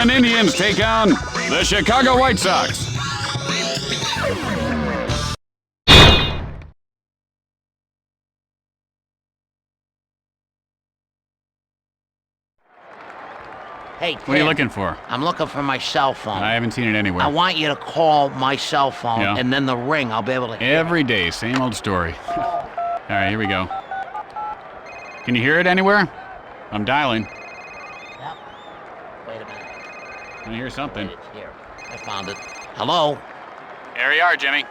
And Indians take on the Chicago White Sox. Hey, Tim, What are you looking for? I'm looking for my cell phone. I haven't seen it anywhere. I want you to call my cell phone, Yeah. and then the ring, I'll be able to hear. Every day, same old story. All right, here we go. Can you hear it anywhere? I'm dialing. Yep. Wait a minute. I hear something. Wait, it's here. I found it. Hello? There you are, Jimmy.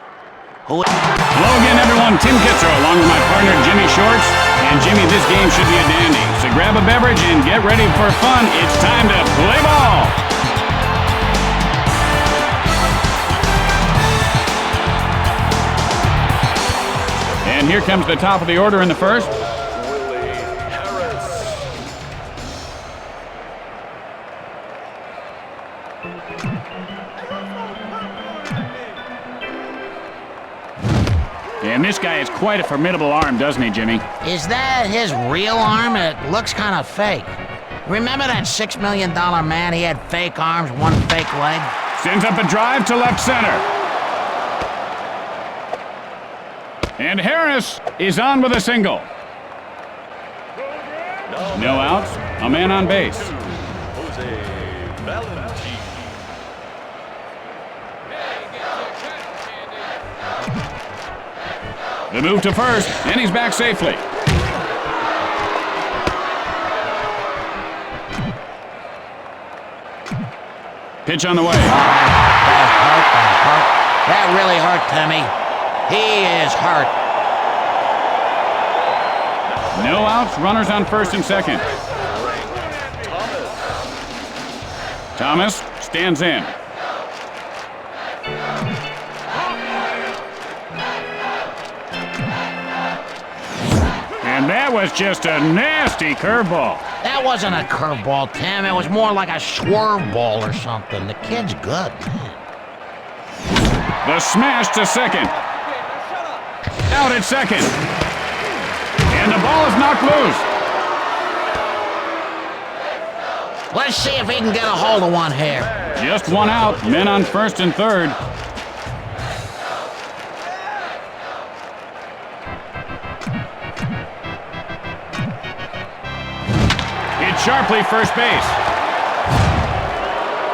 Who? Hello again, everyone. Tim Kitzer, along with my partner, Jimmy Shorts. And Jimmy, this game should be a dandy. So grab a beverage and get ready for fun. It's time to play ball. And here comes the top of the order in the first. And this guy has quite a formidable arm, doesn't he, Jimmy? Is that his real arm? It looks kind of fake. Remember that $6 million man? He had fake arms, one fake leg. Sends up a drive to left center. And Harris is on with a single. No outs, a man on base. The move to first, and he's back safely. Pitch on the way. That really hurt, Timmy. He is hurt. No outs, runners on first and second. Thomas stands in. And that was just a nasty curveball. That wasn't a curveball, Tim. It was more like a swerve ball or something. The kid's good, man. The smash to second. Out at second. And the ball is knocked loose. Let's see if he can get a hold of one here. Just one out. Men on first and third. Sharply first base.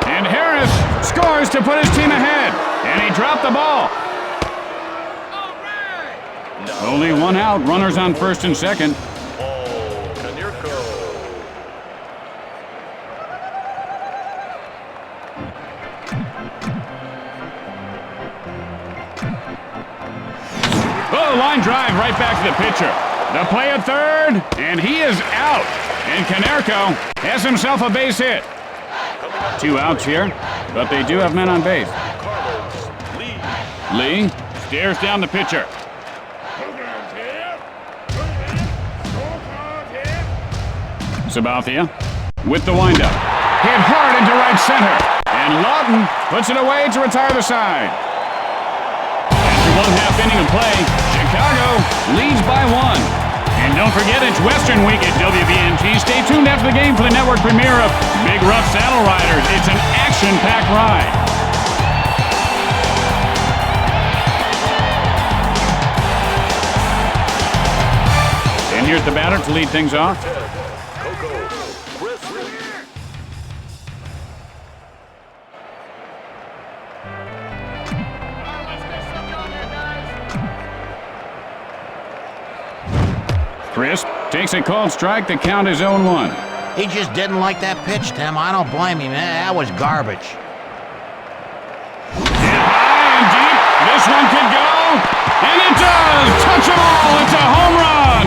And Harris scores to put his team ahead. And he dropped the ball. Only one out. Runners on first and second. Oh, line drive right back to the pitcher. The play at third, and he is out. And Konerko has himself a base hit. 2 outs here, but they do have men on base. Lee stares down the pitcher. Sabathia with the windup. Hit hard into right center. And Lawton puts it away to retire the side. After 1/2 inning of play, Chicago leads by 1. And don't forget, it's Western Week at WBNT. Stay tuned after the game for the network premiere of Big Rough Saddle Riders. It's an action-packed ride. And here's the batter to lead things off. Crisp takes a called strike. The count is 0-1. He just didn't like that pitch, Tim. I don't blame him. That was garbage. Hit high and deep. This one could go. And it does. Touchable. It's a home run.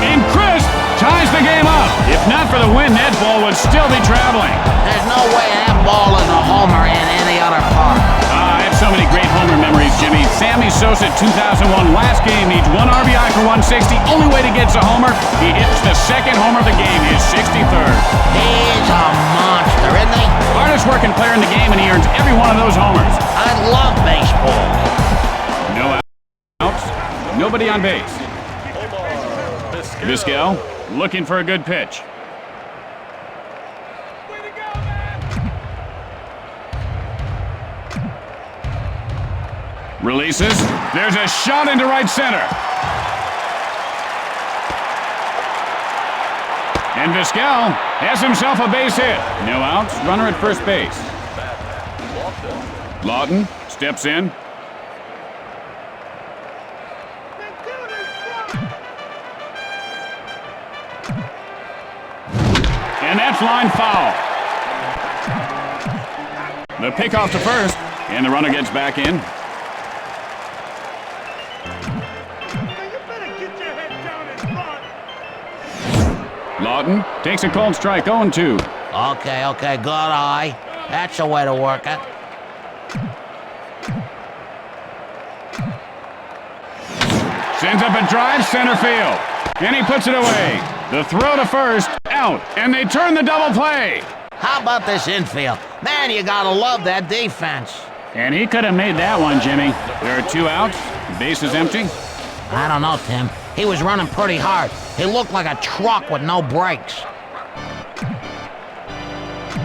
And Crisp ties the game up. If not for the win, that ball would still be traveling. There's no way that ball is a homer in any other park. I have so many great homer memories, Jimmy. Sammy Sosa, 2001, last game, needs 1 RBI for 160. Only way to get a homer, he hits the second homer of the game, his 63rd. He's a monster, isn't he? Hardest working player in the game, and he earns every one of those homers. I love baseball. No outs, nobody on base. Vizquel looking for a good pitch. Releases. There's a shot into right center. And Vizquel has himself a base hit. No outs, runner at first base. Lawton steps in. And that's line foul. The pickoff to first, and the runner gets back in. Lawton takes a cold strike, 0-2. Okay, good eye. That's the way to work it. Sends up a drive, center field. And he puts it away. The throw to first, out. And they turn the double play. How about this infield? Man, you gotta love that defense. And he could have made that one, Jimmy. There are 2 outs. Base is empty. I don't know, Tim. He was running pretty hard. He looked like a truck with no brakes.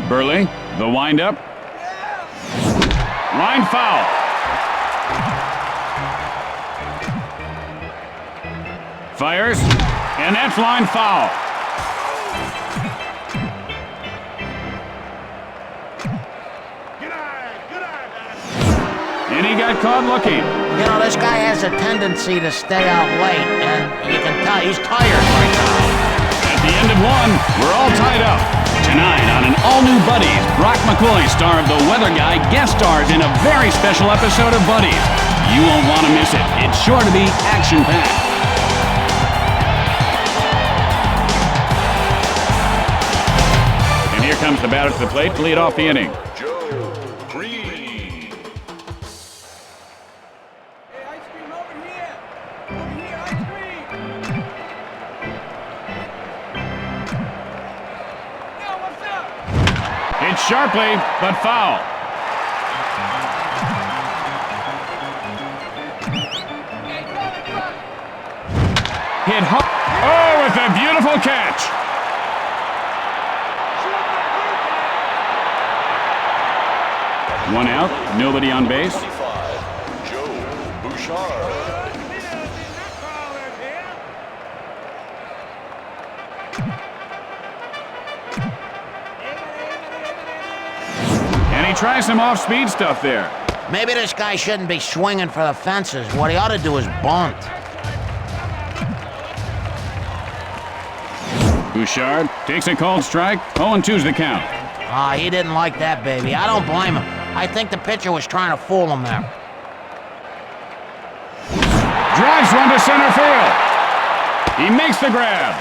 Burley, the windup. Line foul. Fires, and that's line foul. And he got caught looking. You know, this guy has a tendency to stay out late, and you can tell he's tired right now. At the end of one, we're all tied up. Tonight on an all-new Buddies, Brock McCoy, star of The Weather Guy, guest stars in a very special episode of Buddies. You won't want to miss it. It's sure to be action-packed. And here comes the batter to the plate to lead off the inning. Sharply, but foul. Hit hard. Oh, with a beautiful catch. One out, nobody on base. Try some off-speed stuff there. Maybe this guy shouldn't be swinging for the fences. What he ought to do is bunt. Bouchard takes a cold strike. 0-2's the count. He didn't like that, baby. I don't blame him. I think the pitcher was trying to fool him there. Drives one to center field. He makes the grab.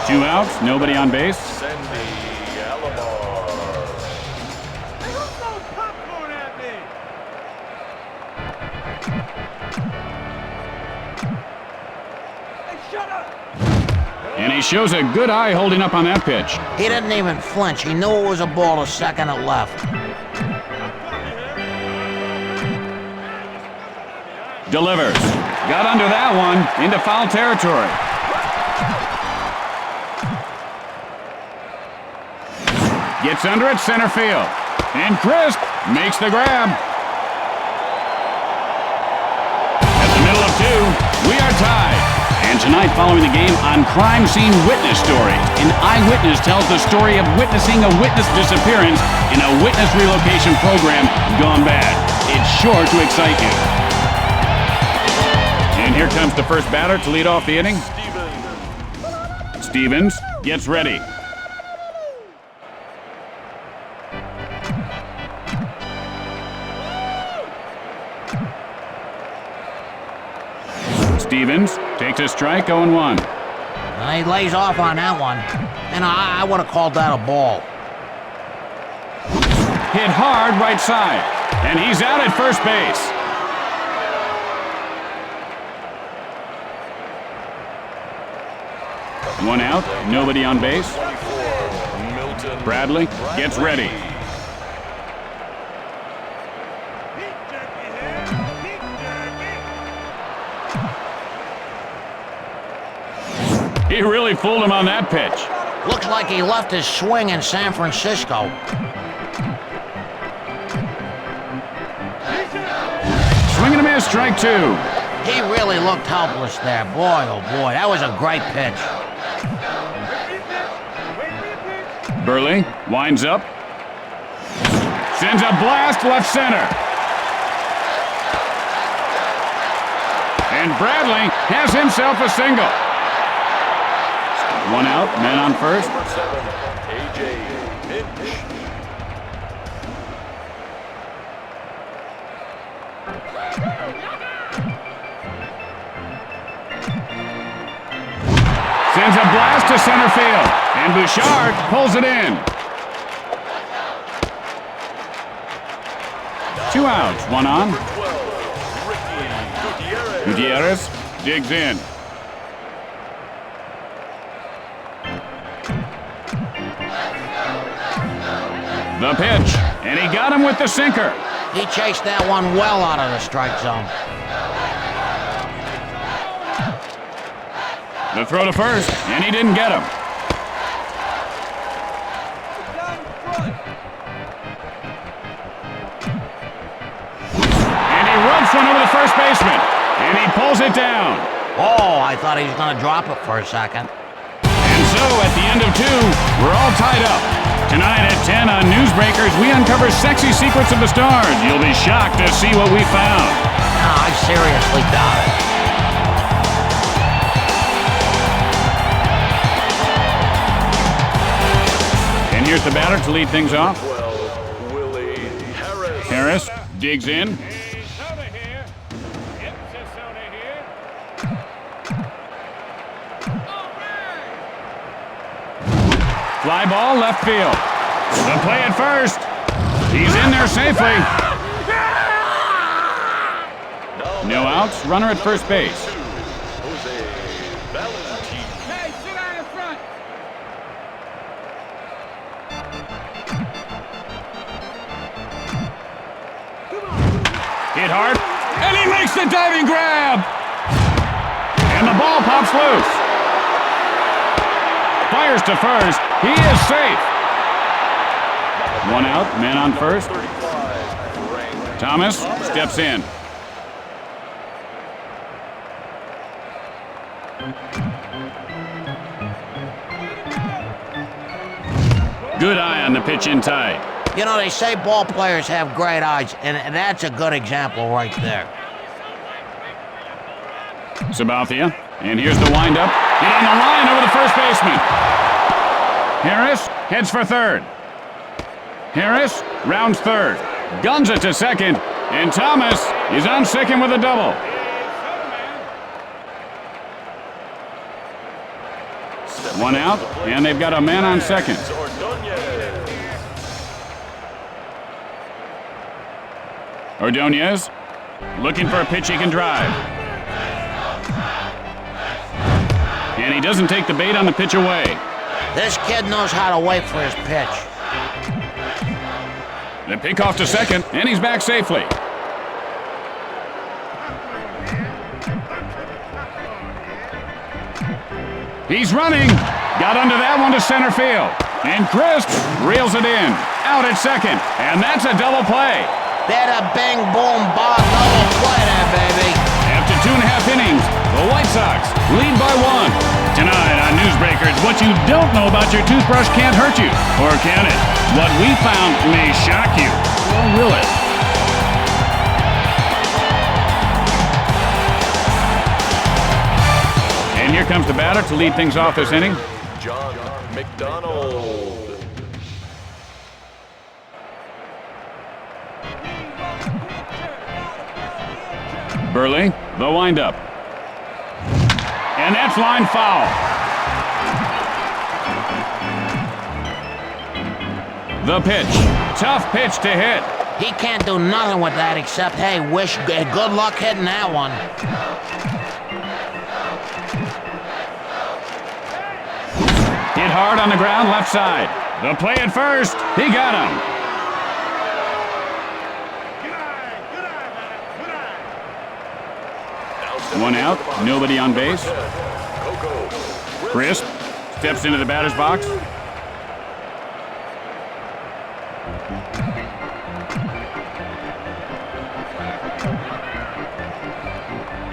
Two outs, nobody on base. And he shows a good eye holding up on that pitch. He didn't even flinch. He knew it was a ball to second and left. Delivers. Got under that one into foul territory. Gets under it, center field. And Crisp makes the grab. At the middle of 2, we are tied. And tonight, following the game on Crime Scene Witness Story, an eyewitness tells the story of witnessing a witness disappearance in a witness relocation program gone bad. It's sure to excite you. And here comes the first batter to lead off the inning. Stevens gets ready. Stevens takes a strike, 0-1. He lays off on that one, and I would have called that a ball. Hit hard right side, and he's out at first base. One out, nobody on base. Bradley gets ready. He really fooled him on that pitch. Looks like he left his swing in San Francisco. Swing and a miss, strike two. He really looked helpless there. Boy, oh boy, that was a great pitch. Burley winds up. Sends a blast left center. And Bradley has himself a single. One out, man on first. Sends a blast to center field, and Bouchard pulls it in. 2 outs, one on. Gutierrez digs in. The pitch, and he got him with the sinker. He chased that one well out of the strike zone. The throw to first, and he didn't get him. And he rubs one over the first baseman, and he pulls it down. Oh, I thought he was going to drop it for a second. And so, at the end of 2, we're all tied up. Tonight at 10 on Newsbreakers, we uncover sexy secrets of the stars. You'll be shocked to see what we found. No, I seriously doubt it. And here's the batter to lead things off. Harris digs in. Fly ball left field. The play at first. He's in there safely. No outs. Runner at first base. Hit hard. And he makes the diving grab. And the ball pops loose. Fires to first. He is safe. 1 out, man on first. Thomas steps in. Good eye on the pitch in tight. You know, they say ball players have great eyes, and that's a good example right there. Sabathia, and here's the windup. Hit on the line over the first baseman. Harris heads for third. Harris rounds third. Guns it to second. And Thomas is on second with a double. One out, and they've got a man on second. Ordonez looking for a pitch he can drive. And he doesn't take the bait on the pitch away. This kid knows how to wait for his pitch. The pick off to second, and he's back safely. He's running. Got under that one to center field. And Chris reels it in. Out at second. And that's a double play. Bada bing boom ba double play there, baby. After 2.5 innings, the White Sox lead by 1. Tonight on Newsbreakers, what you don't know about your toothbrush can't hurt you. Or can it? What we found may shock you. Or will it? And here comes the batter to lead things off this inning. John McDonald. Burley, the windup. And that's line foul. The pitch. Tough pitch to hit. He can't do nothing with that except, hey, wish good luck hitting that one. Hit hard on the ground, left side. The play at first. He got him. One out, nobody on base. Crisp Steps into the batter's box.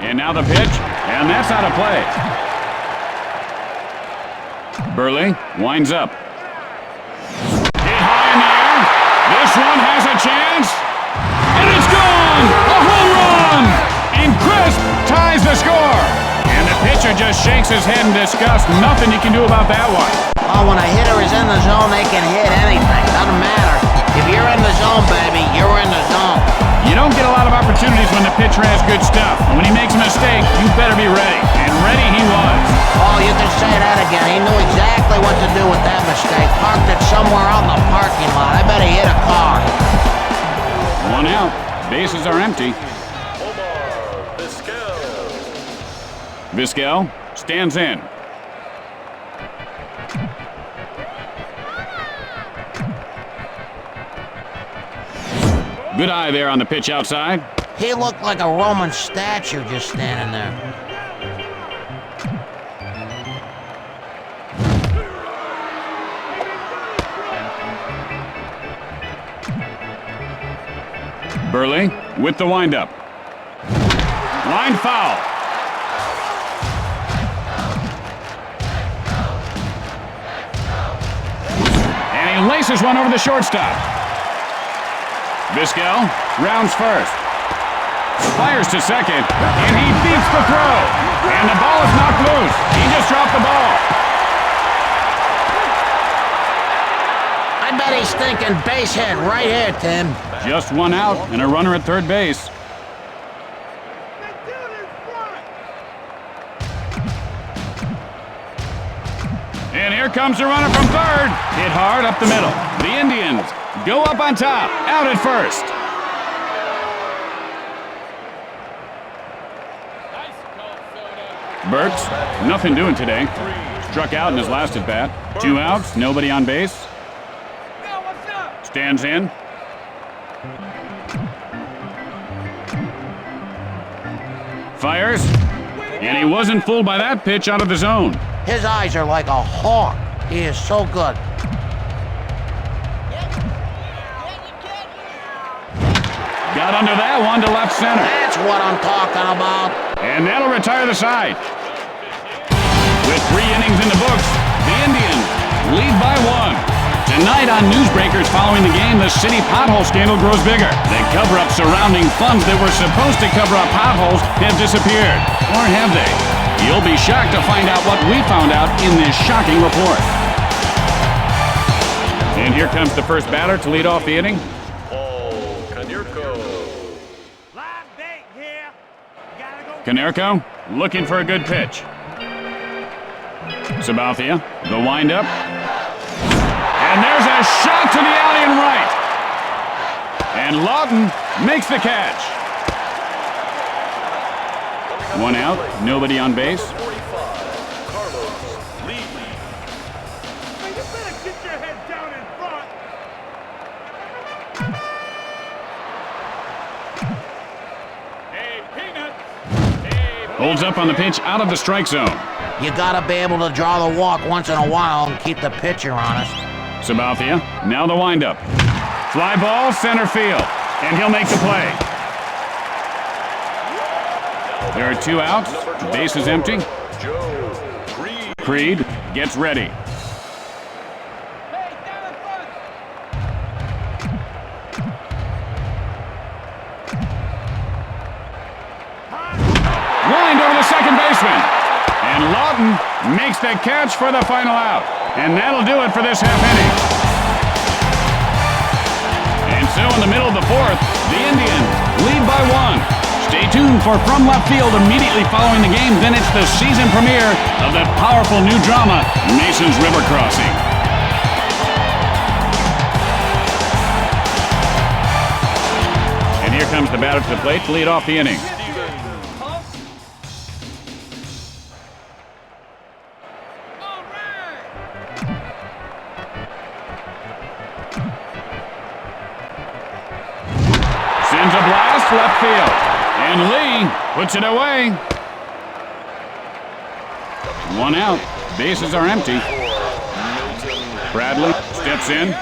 And now the pitch, and that's out of play. Burley winds up. Hit high in the air. This one has a chance. And it's gone! A home run! And Crisp ties the score. And the pitcher just shakes his head in disgust. Nothing you can do about that one. Oh, when a hitter is in the zone, they can hit anything. Doesn't matter. If you're in the zone, baby, you're in the zone. You don't get a lot of opportunities when the pitcher has good stuff. And when he makes a mistake, you better be ready. And ready he was. Oh, you can say that again. He knew exactly what to do with that mistake. Parked it somewhere out in the parking lot. I bet he hit a car. 1 out. Bases are empty. Omar Vizquel. Vizquel stands in. Good eye there on the pitch outside. He looked like a Roman statue just standing there. Burley with the windup. Line foul. And he laces one over the shortstop. Vizquel rounds first. Fires to second, and he beats the throw. And the ball is knocked loose. He just dropped the ball. I bet he's thinking base hit right here, Tim. Just 1 out and a runner at third base. And here comes the runner from third. Hit hard up the middle. The Indians go up on top, out at first. Burks, nothing doing today. Struck out in his last at bat. 2 outs, nobody on base. Stands in. Fires. And he wasn't fooled by that pitch out of the zone. His eyes are like a hawk. He is so good. Got under that one to left center. That's what I'm talking about. And that'll retire the side. With 3 innings in the books, the Indians lead by 1. Tonight on Newsbreakers following the game, the city pothole scandal grows bigger. The cover-up surrounding funds that were supposed to cover up potholes have disappeared. Or have they? You'll be shocked to find out what we found out in this shocking report. And here comes the first batter to lead off the inning. Konerko looking for a good pitch. Sabathia, the windup. And there's a shot to the alley and right. And Lawton makes the catch. 1 out, nobody on base. Holds up on the pitch out of the strike zone. You gotta be able to draw the walk once in a while and keep the pitcher honest. Sabathia, now the windup. Fly ball, center field, and he'll make the play. There are 2 outs, base is empty. Creed gets ready. Lined over the second baseman. And Lawton makes the catch for the final out. And that'll do it for this half inning. And so in the middle of the 4th, the Indians lead by 1. Stay tuned for From Left Field immediately following the game. Then it's the season premiere of the powerful new drama, Mason's River Crossing. And here comes the batter to the plate to lead off the inning. Sends a blast left field. And Lee puts it away. 1 out. Bases are empty. Bradley steps in.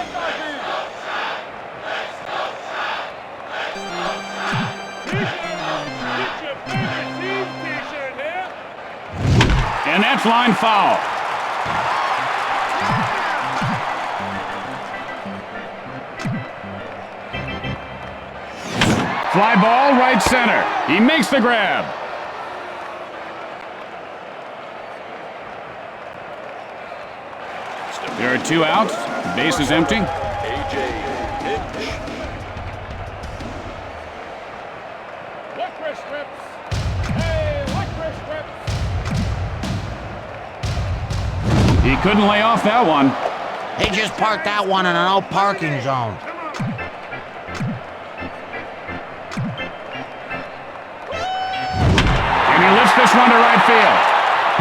And that's line foul. Fly ball right center. He makes the grab. There are 2 outs. Base is empty. He couldn't lay off that one. He just parked that one in an no parking zone. And he lifts this one to right field.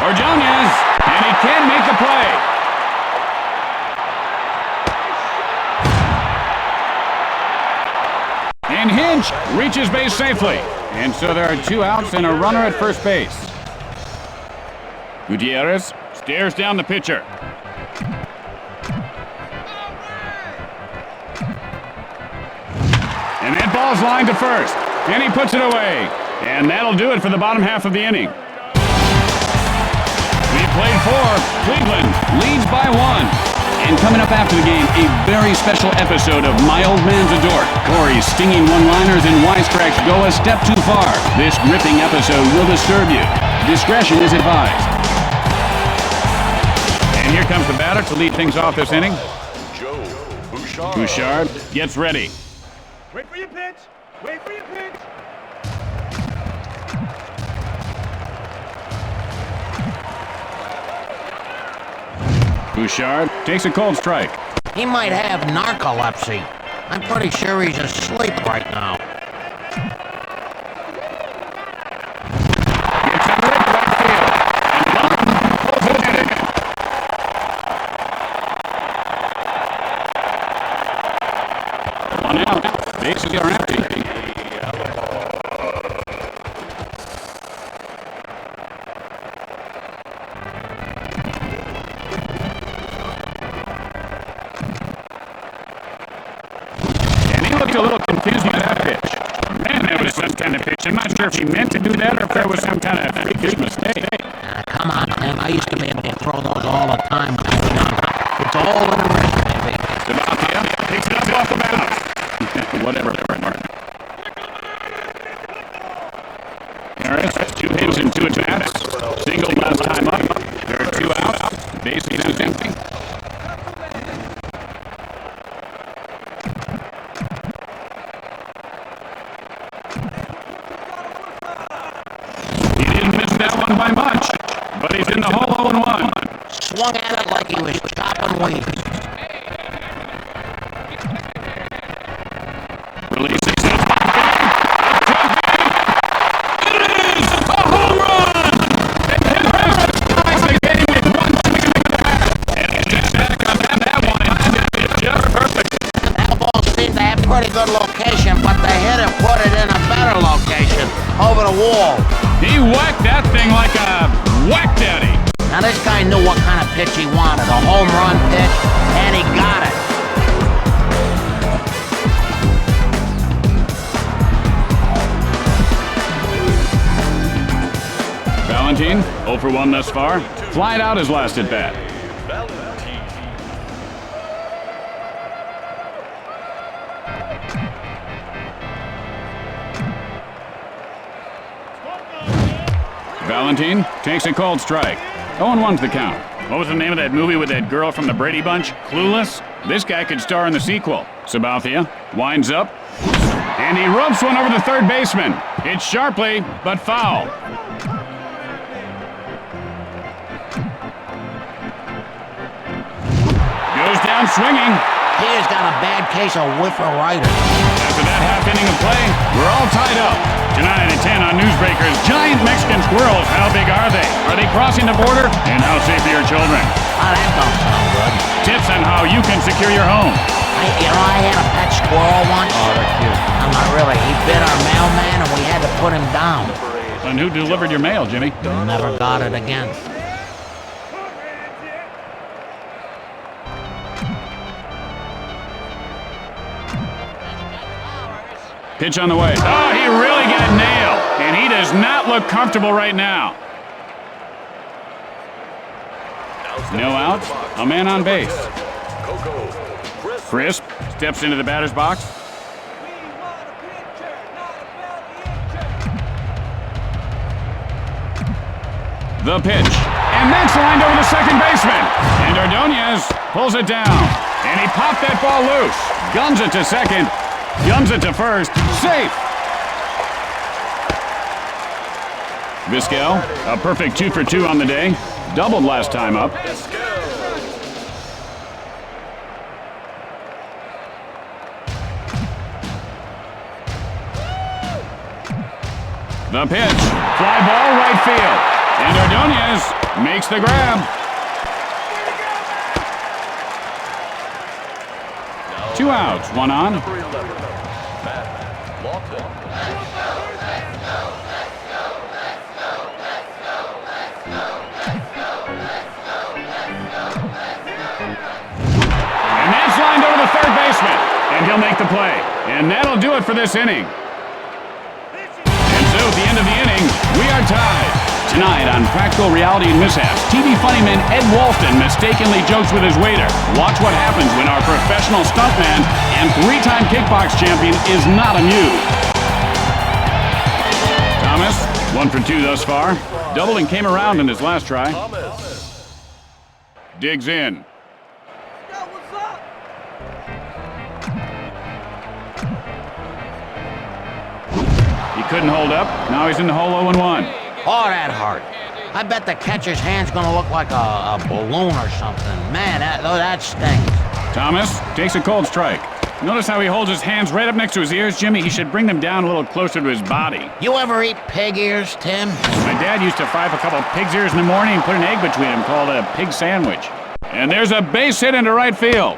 Ordonez, and he can make the play. And Hinch reaches base safely. And so there are 2 outs and a runner at first base. Gutierrez stares down the pitcher. And that ball's lined to first. And he puts it away. And that'll do it for the bottom half of the inning. We've played 4. Cleveland leads by 1. And coming up after the game, a very special episode of My Old Man's a Dork. Corey's stinging one-liners and wisecracks go a step too far. This gripping episode will disturb you. Discretion is advised. And here comes the batter to lead things off this inning. Joe Bouchard. Bouchard gets ready. Wait for your pitch. Wait for your pitch. Bouchard takes a cold strike. He might have narcolepsy. I'm pretty sure he's asleep right now. Gets under it, right field. And Lawton pulls it in. One out. Bases are empty. A little confused by that pitch. Man, that was some kind of pitch. I'm not sure if he meant to do that or if there was some kind of freakish mistake. Come on, man. I used to be able to throw those all the time when I was young. It's all in the wrist, baby. Sabathia picks it up off the bounce. Whatever, Martin. Harris has 2 hits and 2 at-bats. Singled last time up. There are 2 outs. Base is empty. By much, but he's in the hole 0-1. Swung at it like he was chopping weeds. Releases it. It is a home run! And Harris ties the game with 1 swing of the bat. And just got that one. It's just perfect. That ball seemed to have pretty good location, but the hitter put it in a better location, over the wall. He whacked that thing like a whack daddy. Now this guy knew what kind of pitch he wanted, a home run pitch, and he got it. Valentin, 0 for 1 thus far. Flied out his last at bat. Valentin takes a cold strike. 0-1's the count. What was the name of that movie with that girl from the Brady Bunch? Clueless? This guy could star in the sequel. Sabathia winds up, and he rubs one over the third baseman. It's sharply, but foul. Goes down swinging. He has got a bad case of whifferitis. After that half inning of play, we're all tied up. Tonight at 10 on Newsbreakers, giant Mexican squirrels. How big are they? Are they crossing the border? And how safe are your children? Oh, that don't sound good. Tips on how you can secure your home. I had a pet squirrel once. Oh, they're cute. No, not really. He bit our mailman and we had to put him down. And who delivered your mail, Jimmy? Never got it again. Pitch on the way. Oh, he really got nailed. And he does not look comfortable right now. No outs. A man on base. Crisp steps into the batter's box. The pitch. And that's lined over the second baseman. And Ordonez pulls it down. And he popped that ball loose. Guns it to second. Guns it to first. Safe. Vizquel, a perfect 2 for 2 on the day. Doubled last time up. The pitch. Fly ball right field. And Ordonez makes the grab. 2 outs, 1 on. And that's lined over the third baseman. And he'll make the play. And that'll do it for this inning. And so at the end of the inning, we are tied. Tonight on Practical Reality and Mishaps, TV funnyman Ed Walston mistakenly jokes with his waiter. Watch what happens when our professional stuntman and 3-time kickbox champion is not amused. Thomas, 1 for 2 thus far. Doubled and came around in his last try. Digs in. He couldn't hold up. Now he's in the hole 0-1. Oh, that hurt. I bet the catcher's hand's gonna look like a balloon or something. Man, that stings. Thomas takes a cold strike. Notice how he holds his hands right up next to his ears, Jimmy? He should bring them down a little closer to his body. You ever eat pig ears, Tim? My dad used to fry up a couple of pig's ears in the morning and put an egg between them called a pig sandwich. And there's a base hit into right field.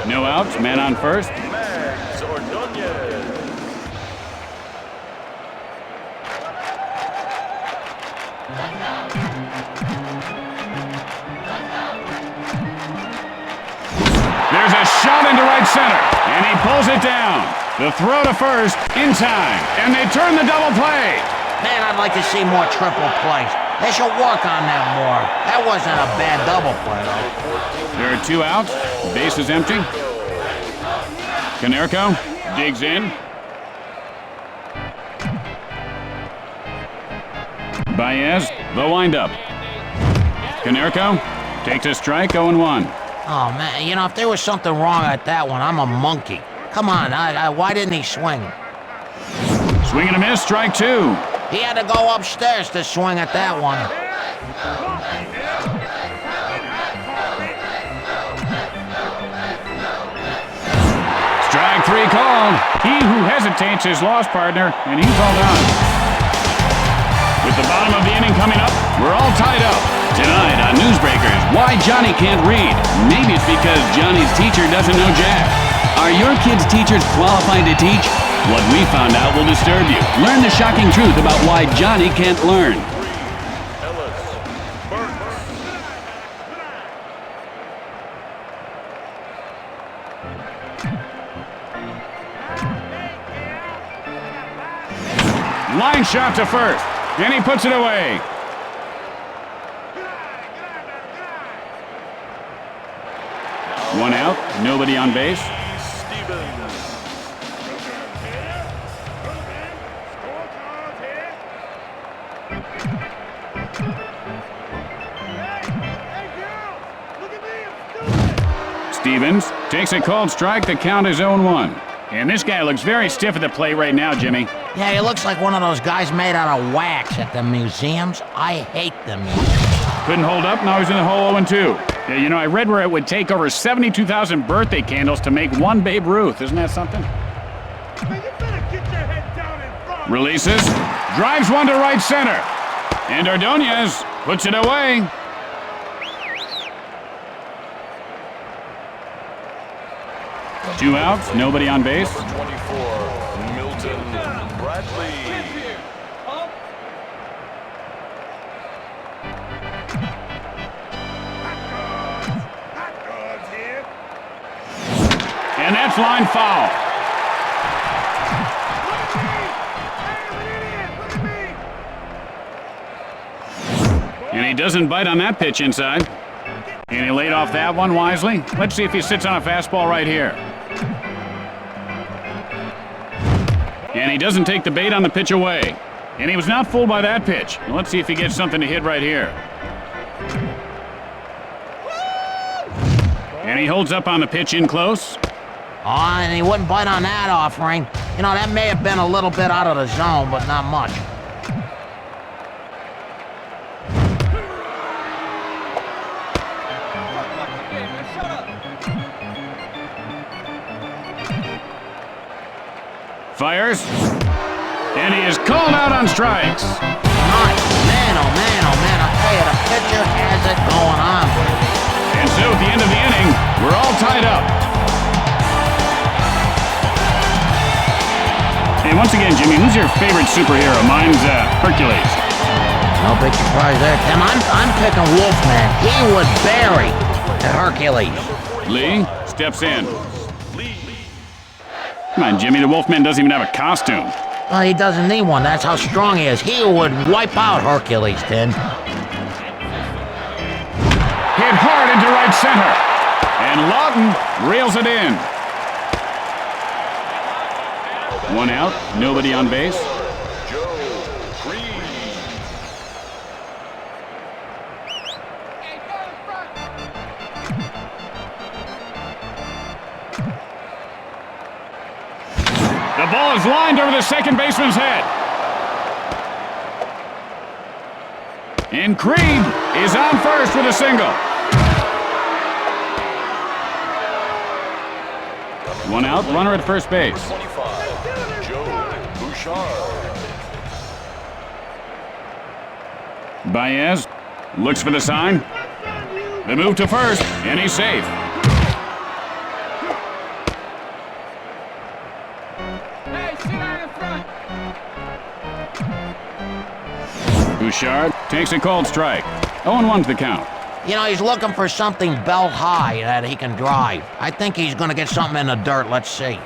No outs, man on first. There's a shot into right center, and he pulls it down. The throw to first in time, and they turn the double play. Man, I'd like to see more triple plays. They should work on that more. That wasn't a bad double play, though. There are 2 outs. Base is empty. Canerco digs in. Baez, the windup. Canerco takes a strike, 0-1. Oh, man, you know, if there was something wrong at that one, I'm a monkey. Come on, why didn't he swing? Swing and a miss, strike 2. He had to go upstairs to swing at that one. Strike 3 called. He who hesitates is lost, partner, and he's all done. With the bottom of the inning coming up, we're all tied up. Tonight on Newsbreakers, why Johnny can't read. Maybe it's because Johnny's teacher doesn't know Jack. Are your kids' teachers qualified to teach? What we found out will disturb you. Learn the shocking truth about why Johnny can't learn. Line shot to first, and he puts it away. One out, nobody on base. Stevens takes a cold strike. The count is 0-1. And this guy looks very stiff at the plate right now, Jimmy. Yeah, he looks like one of those guys made out of wax at the museums. I hate them. Couldn't hold up, now he's in the hole 0-2. Yeah, you know, I read where it would take over 72,000 birthday candles to make one Babe Ruth. Isn't that something? Releases, drives one to right center. And Ordonez puts it away. Two outs, nobody on base. 24, Milton Bradley. And that's line foul. he doesn't bite on that pitch inside. And he laid off that one wisely. Let's see if he sits on a fastball right here. And he doesn't take the bait on the pitch away. And he was not fooled by that pitch. Let's see if he gets something to hit right here. And he holds up on the pitch in close. Oh, and he wouldn't bite on that offering. You know, that may have been a little bit out of the zone, but not much. Fires. And he is called out on strikes. Nice. Man, oh man, oh man. I'll tell you, the pitcher has it going on. And so at the end of the inning, we're all tied up. Hey, once again, Jimmy, who's your favorite superhero? Mine's Hercules. No big surprise there, Tim. I'm picking Wolfman. He would bury Hercules. Lee steps in. Come on, Jimmy, the Wolfman doesn't even have a costume. Well, he doesn't need one. That's how strong he is. He would wipe out Hercules, Tim. Hit hard into right center. And Lawton reels it in. One out, nobody on base. The ball is lined over the second baseman's head. And Creed is on first with a single. One out, runner at first base. 25, Joe Bouchard. Baez looks for the sign. The move to first, and he's safe. Bouchard takes a cold strike. 0-1's the count. You know, he's looking for something belt high that he can drive. I think he's going to get something in the dirt. Let's see.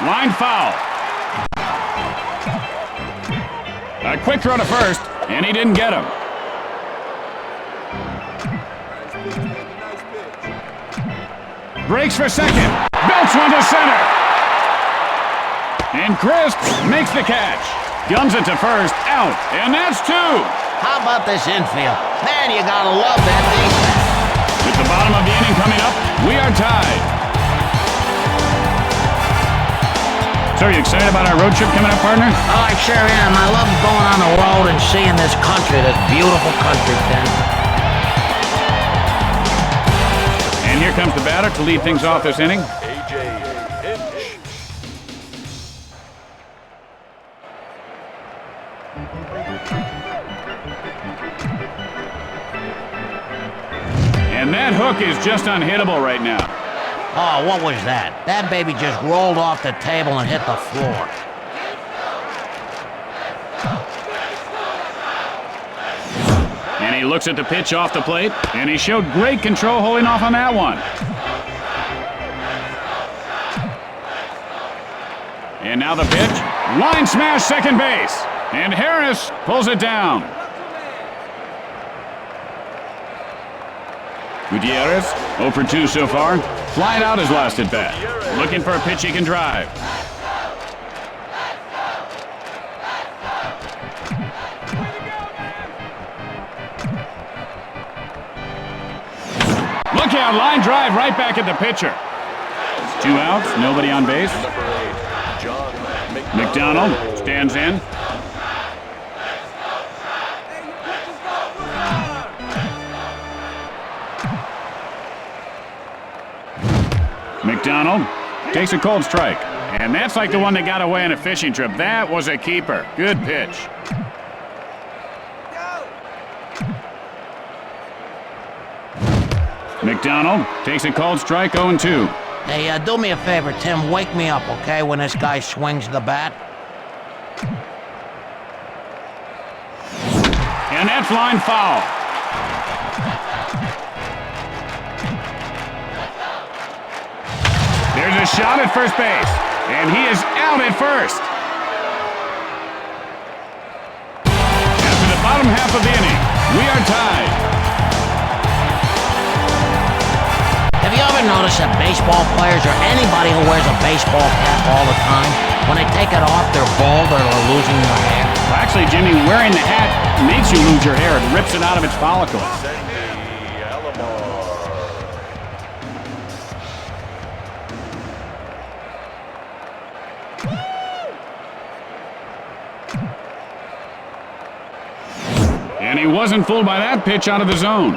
Line foul. A quick throw to first, and he didn't get him. Breaks for second. Belts one to center. And Crisp makes the catch. Guns it to first, out, and that's two. How about this infield? Man, you gotta love that defense. With the bottom of the inning coming up, we are tied. So are you excited about our road trip coming up, partner? Oh, I sure am. I love going on the road and seeing this country, this beautiful country, Tim. And here comes the batter to lead things off this inning. And that hook is just unhittable right now. Oh, what was that? That baby just rolled off the table and hit the floor. And he looks at the pitch off the plate, and he showed great control holding off on that one. And now the pitch. Line smash second base. And Harris pulls it down. Gutierrez, 0 for 2 so far. Flying out his last at bat. Looking for a pitch he can drive. Look out, line drive right back at the pitcher. 2 outs, nobody on base. McDonald stands in. McDonald takes a cold strike. And that's like the one that got away on a fishing trip. That was a keeper. Good pitch. McDonald takes a cold strike, 0-2. Hey, do me a favor, Tim. Wake me up, okay, when this guy swings the bat? And that's line foul. There's a shot at first base, and he is out at first. After the bottom half of the inning, We are tied. Have you ever noticed that baseball players or anybody who wears a baseball cap all the time, when they take it off, they're bald or they're losing their hair? Well, actually, Jimmy, wearing the hat makes you lose your hair. It rips it out of its follicles. And he wasn't fooled by that pitch out of the zone.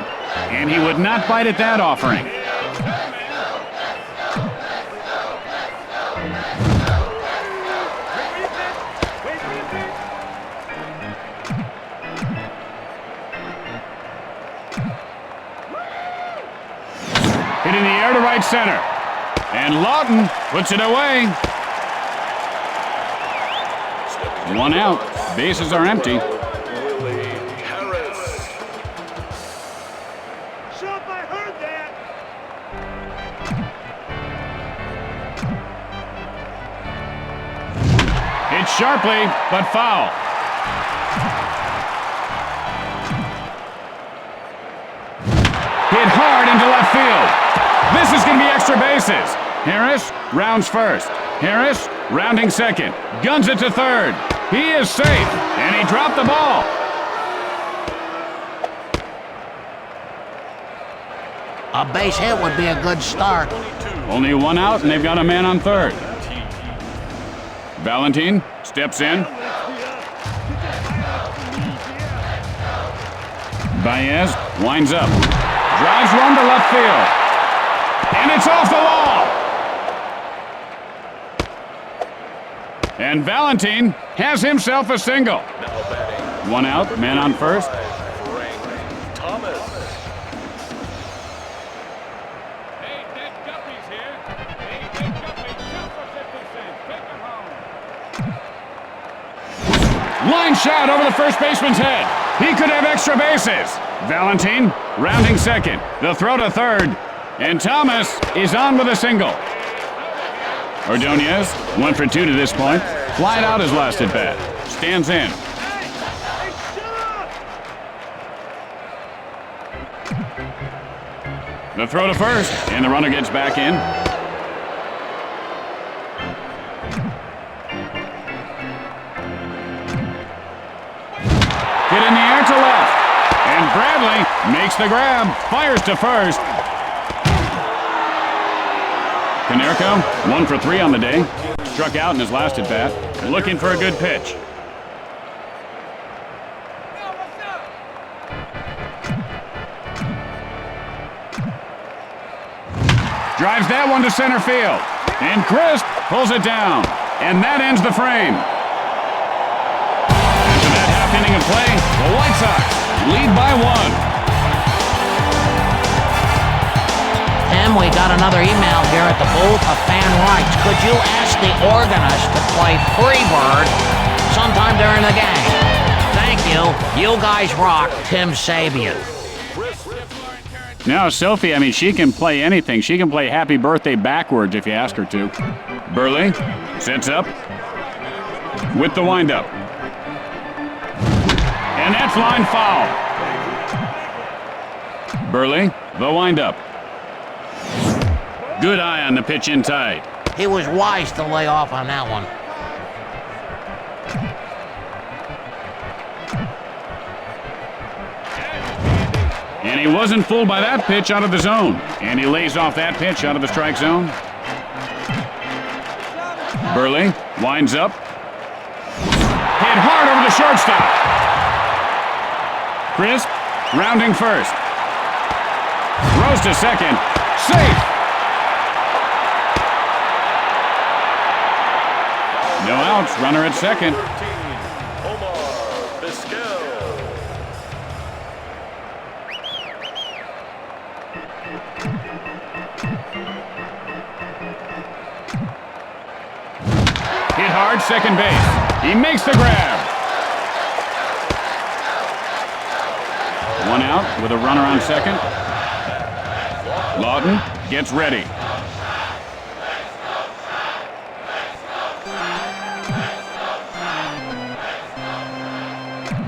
And he would not bite at that offering. Hit in the air to right center. And Lawton puts it away. 1 out. Bases are empty. Hit sharply, but foul. Hit hard into left field. This is going to be extra bases. Harris rounds first. Harris rounding second. Guns it to third. He is safe, and he dropped the ball. A base hit would be a good start. Only 1 out, and they've got a man on third. Valentin steps in. Baez winds up. Drives one to left field. And it's off the wall. And Valentin has himself a single. 1 out, man on first. Line shot over the first baseman's head. He could have extra bases. Valentin rounding second. The throw to third. And Thomas is on with a single. Ordonez, 1 for 2 to this point. Flied out his last at bat. Stands in. The throw to first. And the runner gets back in. Hit in the air to left. And Bradley makes the grab. Fires to first. Konerko, 1 for 3 on the day. Struck out in his last at bat. Looking for a good pitch. Drives that one to center field. And Chris pulls it down. And that ends the frame. Inning of play, the White Sox lead by 1. Tim, we got another email here at the booth. A fan writes, could you ask the organist to play Freebird sometime during the game? Thank you. You guys rock. Tim Sabian. Now, Sophie, I mean, she can play anything. She can play Happy Birthday backwards if you ask her to. Burley sets up with the windup. And that's line foul. Burley, the windup. Good eye on the pitch in tight. He was wise to lay off on that one. And he wasn't fooled by that pitch out of the zone. And he lays off that pitch out of the strike zone. Burley winds up. Hit hard over the shortstop. Crisp, rounding first. Throws to second. Safe. No outs. Runner at second. Hit hard, second base. He makes the grab. 1 out with a runner on second. Lawton gets ready.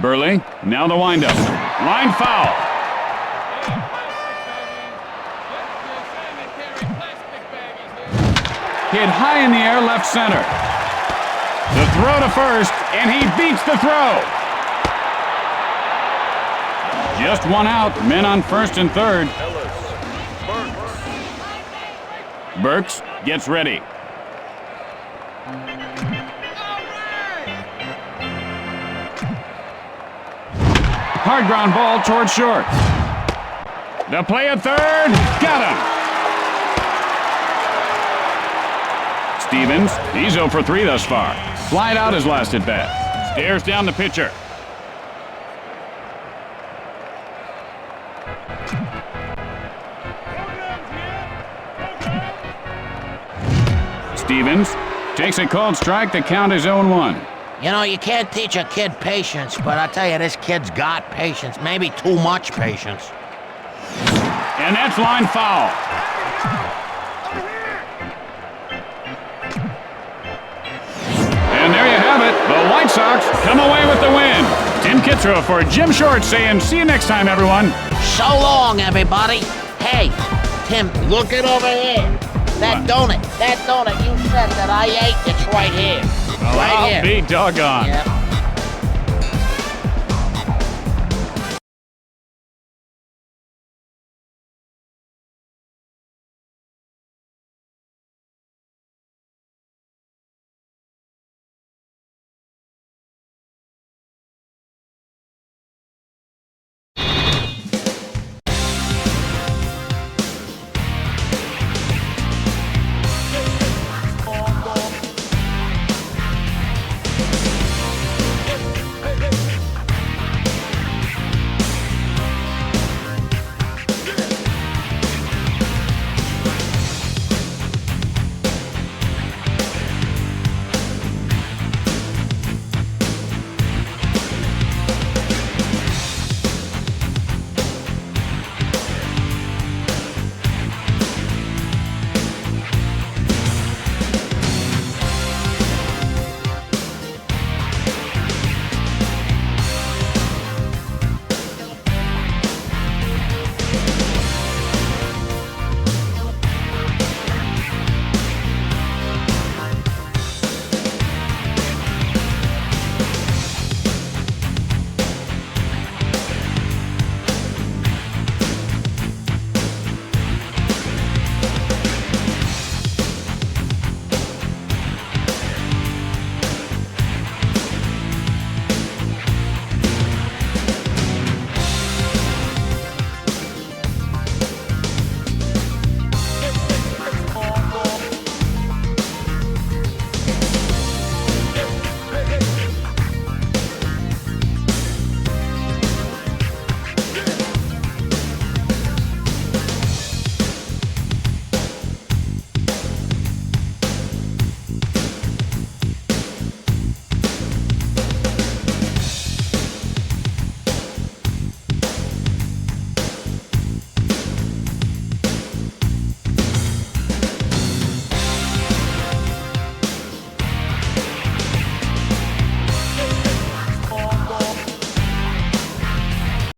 Burley, now the windup. Line foul. Hit high in the air, left center. The throw to first, and he beats the throw. Just one out, men on first and third. Burks gets ready. Hard ground ball towards short. The play at third, got him. Stevens, he's 0 for 3 thus far. Flied out his last at bat. Stares down the pitcher. Stevens takes a called strike. The count is 0-1. You know, you can't teach a kid patience, but I tell you, this kid's got patience. Maybe too much patience. And that's line foul. And there you have it. The White Sox come away with the win. Tim Kitzrow for Jim Short saying, see you next time, everyone. So long, everybody. Hey, Tim, look it over here. That donut you said that I ate, it's right here. Well, right I'll here. be doggone. Yeah.